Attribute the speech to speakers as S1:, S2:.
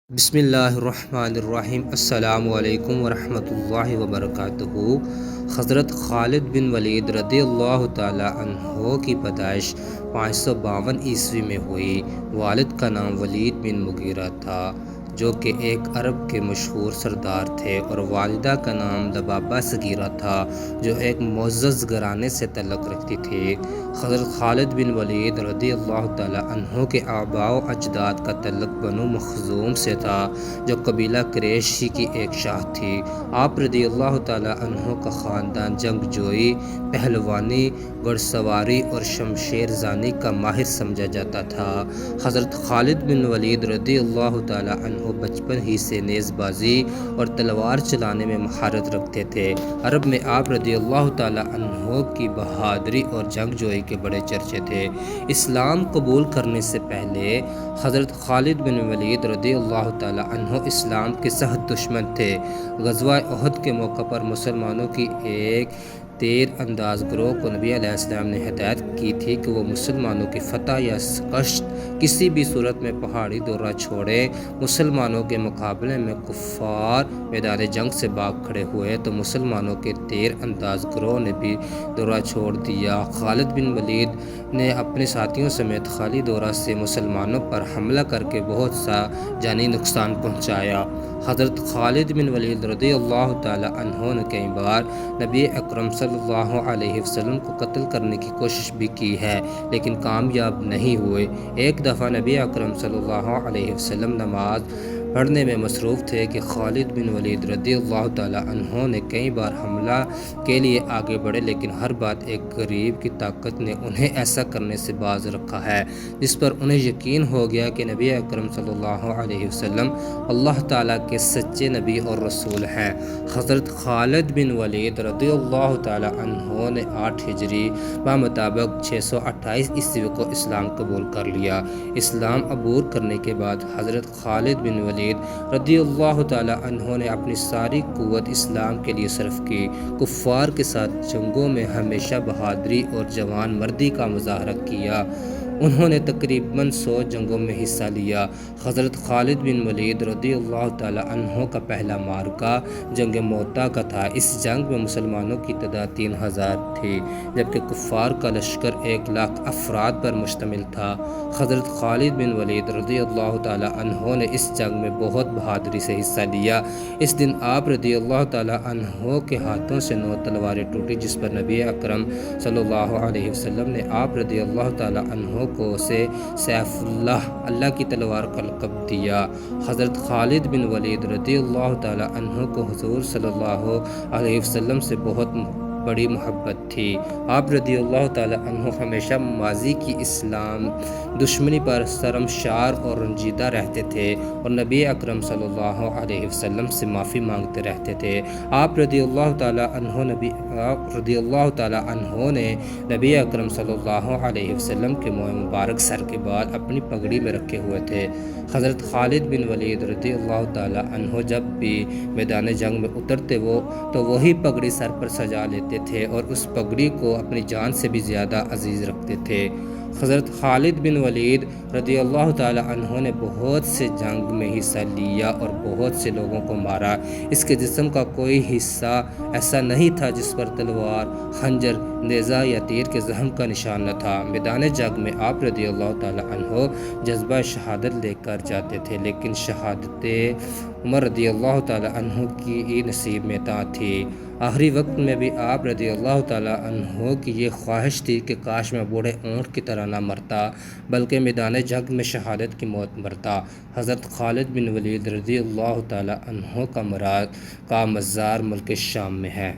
S1: بسم اللہ الرحمن الرحیم۔ السلام علیکم ورحمۃ اللہ وبرکاتہ۔ حضرت خالد بن ولید رضی اللہ تعالی عنہ کی پیدائش 552 عیسوی میں ہوئی۔ والد کا نام ولید بن مغیرہ تھا جو کہ ایک عرب کے مشہور سردار تھے، اور والدہ کا نام لبابہ صغیرہ تھا جو ایک معزز گھرانے سے تعلق رکھتی تھی۔ حضرت خالد بن ولید رضی اللہ تعالی عنہ کے آباء و اجداد کا تعلق بنو مخزوم سے تھا جو قبیلہ قریشی کی ایک شاخ تھی۔ آپ رضی اللہ تعالی عنہ کا خاندان جنگ جوئی، پہلوانی، گھڑ سواری اور شمشیر زنی کا ماہر سمجھا جاتا تھا۔ حضرت خالد بن ولید رضی اللہ تعالی عنہ بچپن ہی سے نیز بازی اور تلوار چلانے میں مہارت رکھتے تھے۔ عرب میں آپ رضی اللہ تعالی عنہ کی بہادری اور جنگ جوئی کے بڑے چرچے تھے۔ اسلام قبول کرنے سے پہلے حضرت خالد بن ولید رضی اللہ تعالی عنہ اسلام کے سخت دشمن تھے۔ غزوہ احد کے موقع پر مسلمانوں کی ایک تیر انداز گروہ کو نبی علیہ السلام نے ہدایت کی تھی کہ وہ مسلمانوں کی فتح یا شکست کسی بھی صورت میں پہاڑی دورہ چھوڑیں۔ مسلمانوں کے مقابلے میں کفار میدان جنگ سے بھاگ کھڑے ہوئے تو مسلمانوں کے تیر انداز گروہ نے بھی دورہ چھوڑ دیا۔ خالد بن ولید نے اپنے ساتھیوں سمیت خالی دورہ سے مسلمانوں پر حملہ کر کے بہت سا جانی نقصان پہنچایا۔ حضرت خالد بن ولید رضی اللہ تعالی عنہ نے کئی بار نبی اکرم صلی اللہ علیہ وسلم کو قتل کرنے کی کوشش بھی کی ہے لیکن کامیاب نہیں ہوئے۔ ایک دفعہ نبی اکرم صلی اللہ علیہ وسلم نماز پڑھنے میں مصروف تھے کہ خالد بن ولید رضی اللہ تعالی عنہ نے کئی بار حملہ کے لیے آگے بڑھے لیکن ہر بار ایک غریب کی طاقت نے انہیں ایسا کرنے سے باز رکھا ہے جس پر انہیں یقین ہو گیا کہ نبی اکرم صلی اللہ علیہ وسلم اللہ تعالیٰ کے سچے نبی اور رسول ہیں۔ حضرت خالد بن ولید رضی اللہ تعالی عنہ نے 8 ہجری بمطابق 628 عیسوی کو اسلام قبول کر لیا۔ اسلام عبور کرنے کے بعد حضرت خالد بن ولید رضی اللہ تعالی عنہ نے اپنی ساری قوت اسلام کے لیے صرف کی۔ کفار کے ساتھ جنگوں میں ہمیشہ بہادری اور جوان مردی کا مظاہرہ کیا۔ انہوں نے تقریباً 100 جنگوں میں حصہ لیا۔ حضرت خالد بن ولید رضی اللہ تعالی عنہ کا پہلا معرکہ جنگ موتا کا تھا۔ اس جنگ میں مسلمانوں کی تعداد 3000 تھی جبکہ کفار کا لشکر 1,00,000 افراد پر مشتمل تھا۔ حضرت خالد بن ولید رضی اللہ تعالی عنہ نے اس جنگ میں بہت بہادری سے حصہ لیا۔ اس دن آپ رضی اللہ تعالی عنہ کے ہاتھوں سے 9 تلواریں ٹوٹی جس پر نبی اکرم صلی اللہ علیہ وسلم نے آپ رضی اللہ تعالی عنہ کو سے سیف اللہ کی تلوار کا لقب دیا۔ حضرت خالد بن ولید رضی اللہ تعالی عنہ کو حضور صلی اللہ علیہ وسلم سے بہت بڑی محبت تھی۔ آپ رضی اللہ تعالی عنہ ہمیشہ ماضی کی اسلام دشمنی پر شرمسار اور رنجیدہ رہتے تھے اور نبی اکرم صلی اللہ علیہ وسلم سے معافی مانگتے رہتے تھے۔ آپ رضی اللہ تعالی عنہ نے نبی اکرم صلی اللہ علیہ وسلم کے منہ مبارک سر کے بال اپنی پگڑی میں رکھے ہوئے تھے۔ حضرت خالد بن ولید رضی اللہ تعالی عنہ جب بھی میدان جنگ میں اترتے تو وہی پگڑی سر پر سجا لیتے تھے اور اس پگڑی کو اپنی جان سے بھی زیادہ عزیز رکھتے تھے۔ حضرت خالد بن ولید رضی اللہ تعالی عنہ نے بہت سے جنگ میں حصہ لیا اور بہت سے لوگوں کو مارا۔ اس کے جسم کا کوئی حصہ ایسا نہیں تھا جس پر تلوار، خنجر، نیزہ یا تیر کے زخم کا نشان نہ تھا۔ میدان جنگ میں آپ رضی اللہ تعالی عنہ جذبہ شہادت لے کر جاتے تھے لیکن شہادت عمر رضی اللہ تعالی عنہ کی نصیب میں نہ تھی۔ آخری وقت میں بھی آپ رضی اللہ تعالی عنہ کی یہ خواہش تھی کہ کاش میں بوڑھے اونٹ کی طرح نہ مرتا بلکہ میدان جنگ میں شہادت کی موت مرتا۔ حضرت خالد بن ولید رضی اللہ تعالی عنہ کا مزار ملک شام میں ہے۔